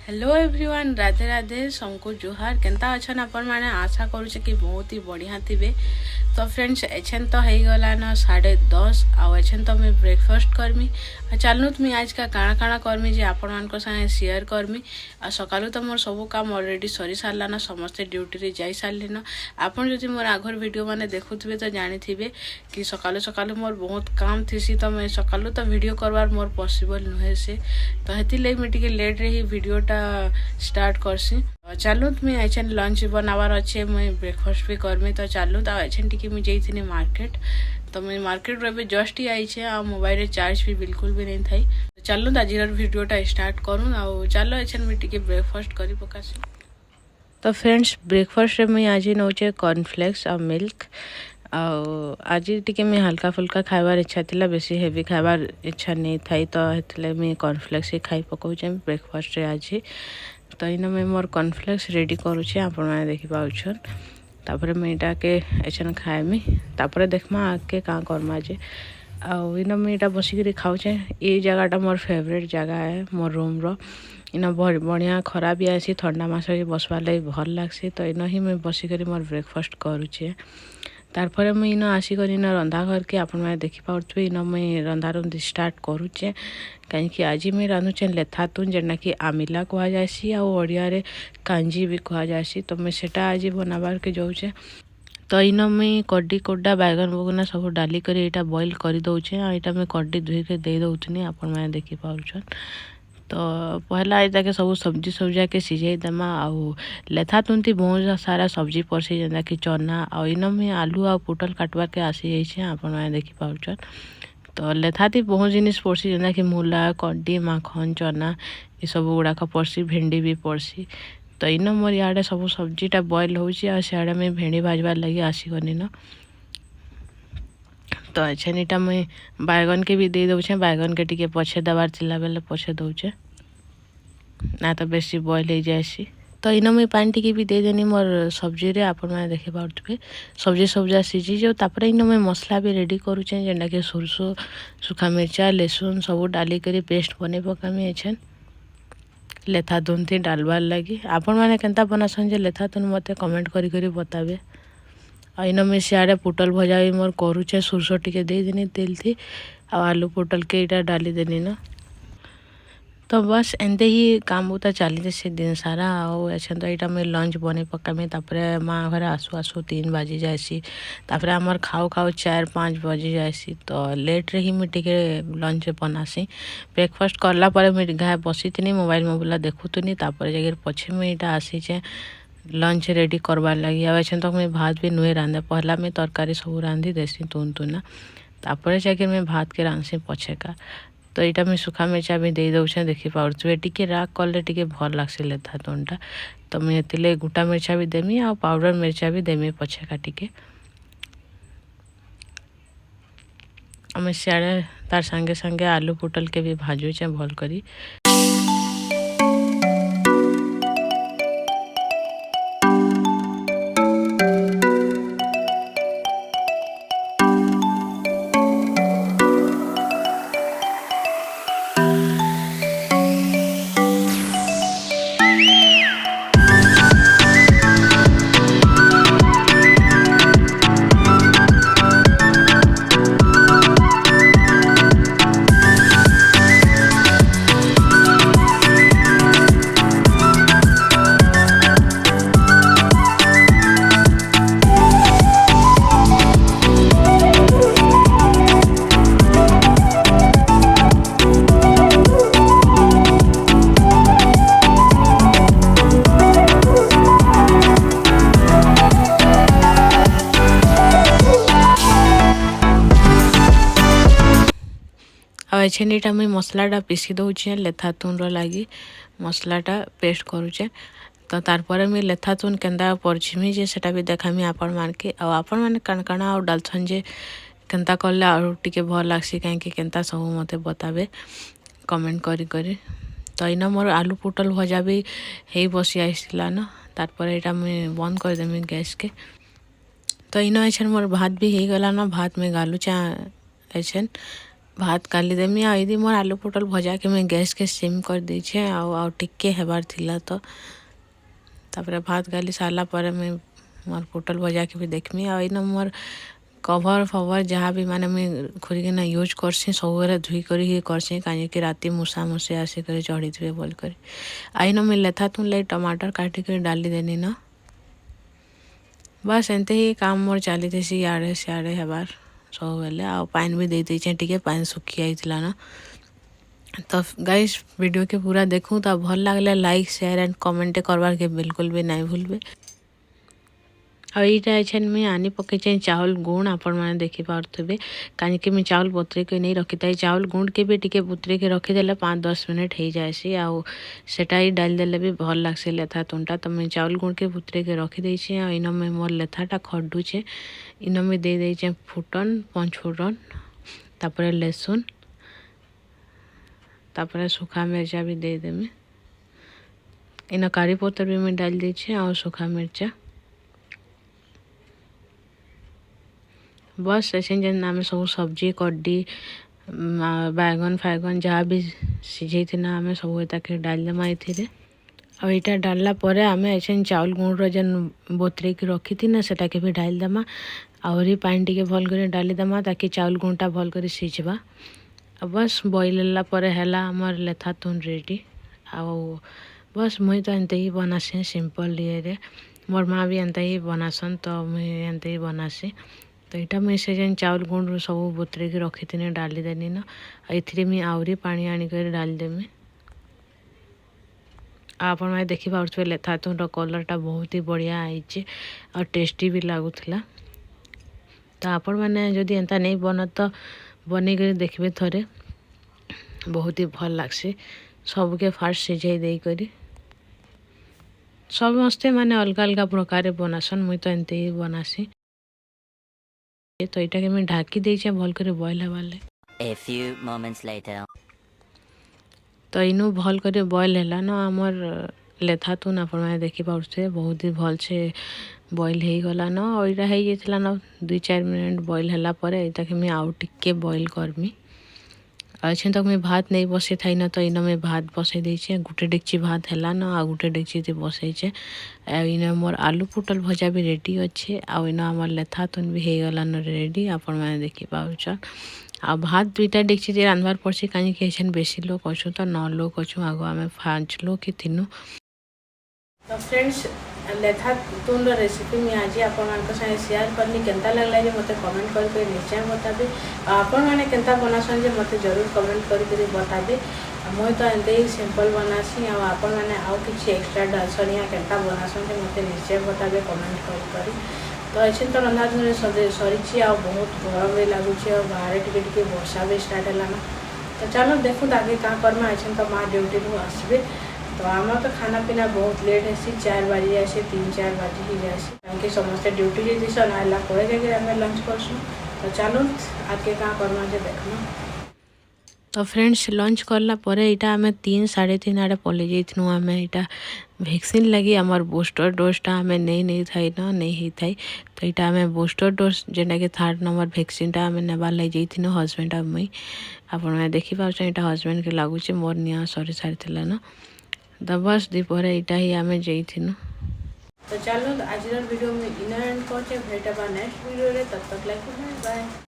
Hello everyone, Radhe Radhe सबको जुहार। केनता अच्छन आपण मैंने आशा करूचे कि बहुत ही बढ़िया थे। तो फ्रेंड्स एछन तो हो गला न 10:30 आछन तो मैं ब्रेकफास्ट करमी। चलनु मुझे आज का काଣା काଣା करमी जे आपण मान संगे शेयर करमी। आ सकालू तो मोर सब काम ऑलरेडी सरी सारा न, समस्ते ड्यूटी रे जाई सारे न। आपन जदि मोर आगर वीडियो माने देखुथिबे तो जानी थिबे कि सकालू सकालू मोर बहुत काम थीसी, तो मैं सकालू तो वीडियो करवार मोर पॉसिबल नुहे से, तो हेती लई मैं टिके लेट रे ही वीडियोटा स्टार्ट करसी। चलू मुझे एछन लंच बनावार अच्छे, मुझे ब्रेकफास्ट भी करमी। तो चलू तो एछन टिके मुझे जाइथिनी मार्केट। तो मैं मार्केट रे जस्ट ही आई आ मोबाइल रे चार्ज भी बिल्कुल भी नहीं थाई। तो चलू आज वीडियोटा स्टार्ट करूँ। आ चलो एछन मुझे टिके ब्रेकफास्ट करी पकासी। तो फ्रेंड्स ब्रेकफास्ट रे मुझे आज नौचे कॉर्नफ्लेक्स और मिल्क। आज टिके मैं हल्का फुल्का खाइबार इच्छा थिला, बेसी हेवी खाइबार इच्छा नहीं थाई, तो हेतले मैं कॉर्नफ्लेक्स ही खाई पकाउछे ब्रेकफास्ट रे आज। तो इनो मैं मोर कॉर्नफ्लेक्स रेडी करुछे, आपण माने देखि पाउछन। तापर मैं इटा के एछन खाएमी, तापर देखमा आके का करमा जे। आ इनो मैं इटा बसिकरी खाउछे। ये जगहटा मोर फेवरेट जगह है मोर रूम रो। इनो बढ़िया खरा भी आसी, ठंडा मास बसवार लगे भल लागसी। तो इनो ही मैं बसिकरी मोर ब्रेकफास्ट करुछे। तारपर मुझे इन आसिक इन रंधा घर के आपण मैंने देखिपे इन मुझे रंधा रुंधी स्टार्ट करुचे। कहीं आज मुझे रांधुचे लेथातुन, जेना कि आमिला कह जासी आ ओडिया रे कांजी भी कह जासी। तो मैं सेटा आज बनाबार के जाऊचे। तो इन मुई कड्डी कोड्डा बैगन बगुना सब डाली कर यहाँ बॉइल कर दौचे। यहाँ मैं कड्डी धोई के दे दौनी, आपण मैंने देखि पाउछन। तो पहला इता के सब सब्जी सब्जा के सिझे देमा। आउ लेथा तुंती बहुत सारा सब्जी पड़सी, जेनता कि चना आ इन में आलू आ पुटल काटवार के आसी जाइए, आपण मैंने देखि पाउछन। तो लेथाती बहुत जिनिस पड़सी, जेनता कि मूला, कड्डी, माखन, चना ये सब गुड़ाक पड़सी, भेंडी भी पड़सी। तो इन मोर इे सब सब्जीटा बॉइल होची आ सियाड़े में भेंडी भाजबार लगी आसीगनी न। तो अच्छा नीटा मुई बैगन के भी दे दौचे। बैगन के टिके पछे दबार थिला बेले पछे दौचे, ना तो बेसी बॉइल हो जाएसी। तो इन मुई पानी टिके भी दे देनी मोर सब्जी रे, आपण मैंने देखि पाउथबे। सब्जी सब्जा सिझी जाऊ, तापर इन मुई मसला भी रेडी करुचे, जेनटा कि सोरसो, सुखा मिर्चा, लहसुन सब डाली करी पेस्ट बने पकामी एछन लेथा तुन थी डालबार लगी। आपण मैंने केनता बनासन जे लेथा तुन मते कमेंट करी करी बताबे। आ इन मैं सियाड़े पुटल भजा भी मोर करुचे, सोरसो टिके दे देनी तेल थी, आ आलू पुटल के इटा डाली देनी न। तो बस एंते ही काम बुता चली से दिन सारा। आछन तो यहाँ मुझे लंच बने पकामी। तापर माँ घर आसु आसु 3 बाजी जाएसी, तापर आमर खाऊ खाऊ 4-5 बजी जाएसी। तो लेट रे ही मुझे लंच बनासी। ब्रेकफास्ट करला पर मुझे गाय बसी थी मोबाइल मोबाइल देखुनी, तापर जगह पछे मुझे यहाँ आसीचे लंच रेडी करवार लगी। आछन तो मुझे भात भी नुहे रांधे, पहला मैं तरकारी सब रांधि देसी तुन तुना, तापर जगह मैं भात के रांधसी पछे का। तो यहाँ मैं सुखा मिर्चा भी दे दौचे, देखि पारे टिके राग कले टिके भल लागसी लेथा तुनटा। तो मुझे गोटा मिर्चा भी देमी आ पाउडर मिर्चा भी देमी पछे का टिके। आम सियाड़े तार संगे संगे आलू पुटल के भी भाजुचे भल करी। छेनीटा मुई मसलाटा पीसी दौचे लेथा तुन लगी, मसलाटा पेस्ट करुचे। तो तारपर मुई लेथा तुन केन्ता परछिमी जे सेटा भी देखामी आपण मानके। आ आपण माने काण काण आ डालछन जे केन्ता कले आरु टिके भल लागसी, कहीं केन्ता सब मते बताबे कमेंट करी करी। तो इन मोर आलू पुटल भजा भी हे बसी आइसला न, तारपर एटा मुई बंद कर देमी गैस के। तो इन एछन मोर भात भी हो गला न, भात में गालू चा एछन भात काली देमी आदि मोर आलू पोटल भजा के मैं गैस के सिम कर दीछे आउ टिके हेबार थिला तो तापर भात गाली सारा पर मैं मोर पोटल भजा के भी देखमी आ इन मोर कभर फवर जहाँ भी माने मुझे खुरिकिना यूज करसी सब धुई कर करसी कहीं राति मूसा मूसी आसिक चढ़ी थे बोल कर आईन मुझे लेथा तुम लगे टमाटर काटिक डाली देनी न बस एंते ही काम मोर चली थी इे सियाड़े हेबार सब बेले आ पानी भी दे दीचे टिके पानी सुखी आईला न तो गाइस वीडियो के पूरा देखूँ तो भल लगले लाइक शेयर एंड कमेंट करवार के बिल्कुल भी नहीं भूलबे और ये मुझे आनी पकई चाउल गुण आपण मैंने देखिपे कहीं मुझे चाउल बतरे के नहीं रखी था चाउल गुण के भी टिके बतरे के रखीदे 5-10 मिनट हो जाएसी आटा ही डाल देले भी भल लगसी लेथा तुनटा तो मुझे चाउल गुण के बतरे के रखीदे इन में मोर लेथाटा खडुचे इन में दे देचे फुटन 5 फुटन तापर लहसुन तापर सूखा मिर्चा भी दे देमी इन करी पत्तर भी मैं डाल दीचे और सूखा मिर्चा बस ऐसे जेन आम सब सब्जी कड्डी बैगन फैगन जहाँ भी सीझे आम सब ताके डाल देमा ये और यहाँ डालला पर आम ऐसे चाउल गुण जेन बतरे की रखी थी ना सेटा के भी डाल देमा आहरी पानी टिके भल कर डाली देमा ताकि चाउल गुणटा भल कर सीझबा बस बॉइल पर है आमर लेथा तुन रेडी आउ बस मुई तो एंते ही बनासी सिंपल ये मोर माँ भी एंता ही बनासन तो मुई एंते ही बनासी तो यहाँ मुझे से जेन चाउल गुण सब बतरे की रखी थी डाली देनी न ये मुझे आहरी पानी आनिक डाल देमी आप देखिपे लेथा तुम कलरटा बहुत ही बढ़िया आई और टेस्टी भी लगुला तो आपण मैंने जदि एंता नहीं बन तो बन कर देखिए थोड़े बहुत ही भल लगसी सबके फास्ट सिझाई देकर समस्ते माने अलग अलग प्रकार बनासन मुई तो एंते ही बनासी तो यहाँ के मैं ढाकी देचे भल कर बॉयल हवाले A few moments later. तो इनू भल कर बॉयल है न आमर लेथा तुन आप देखिपे बहुत ही भल से बॉयल हो गला न और यहाँ होता न 2-4 मिनट बॉयल है यहाँ के मैं आउ टिके बॉयल करमी अच्छे तक मैं भात नहीं बसई थी न तो इन मैं भात बसई देचे गोटे डेगची भात है न आ गोटे डेगची बसईचे इन मोर आलू पोटल भजा भी रेडी अच्छे आइन आमर लेथा तुन भी हो गलान रेडी आपण मैंने देखिपार आ भात 2टा डेगची रांधबार पड़सी कहीं बेसी लोग अच्छु तो 9 लोग अच्छु आगो आम 5 लोग कि 3 तो फ्रेंड्स लेथा तुन रेसिपी मुझे आज आपण शेयर करनी केनता लगला जे मते कमेंट करके निश्चय बताबे आपण मैंने केनता बनासन जे मते जरूर कमेंट करके बताबे मुई तो एंते ही सिंपल बनासी आपण मैंने आउ किसी एक्स्ट्रा डालसन या केनता बनासन जे मते निश्चय बताबे कमेंट कर तो अच्छे तो रंधा धुरे सरी आ बहुत गरम भी लगुच और बाहर टिके वर्षा भी स्टार्ट है तो चलो देखूँ आगे क्या करमा अच्छे तो माँ ड्यूटी रू आसबे तो आम तो खाना पीना बहुत लेट है 4 बाजी जाए 3-4 बाजी ही जाए कहीं समस्ते ड्यूटी जीसन आला पर जाके लंच करसुँ तो चलो आगे क्या करमा जे देखना तो फ्रेंड्स लंच करला पर यहाँ आम 3-3:30 आड़े पलि जाइनु आम यहाँ वैक्सीन लगी आमर बूस्टर डोजटा आम नहीं थाई न नहीं थाई तो यहाँ आम बूस्टर डोज जेनटा कि 3rd नंबर वैक्सीनटा आम नेबार लगे जाइनु हजबैंड और मुई आपण देखिपार यहाँ हजबैंड के लगुच मोर निआ सरी सारी न तो बस दीपर यहाँ ही आम जाइनु तो चलो आज वीडियो में इन एंड कर भेटा नेक्स्ट वीडियो तब तक लाइक बाय।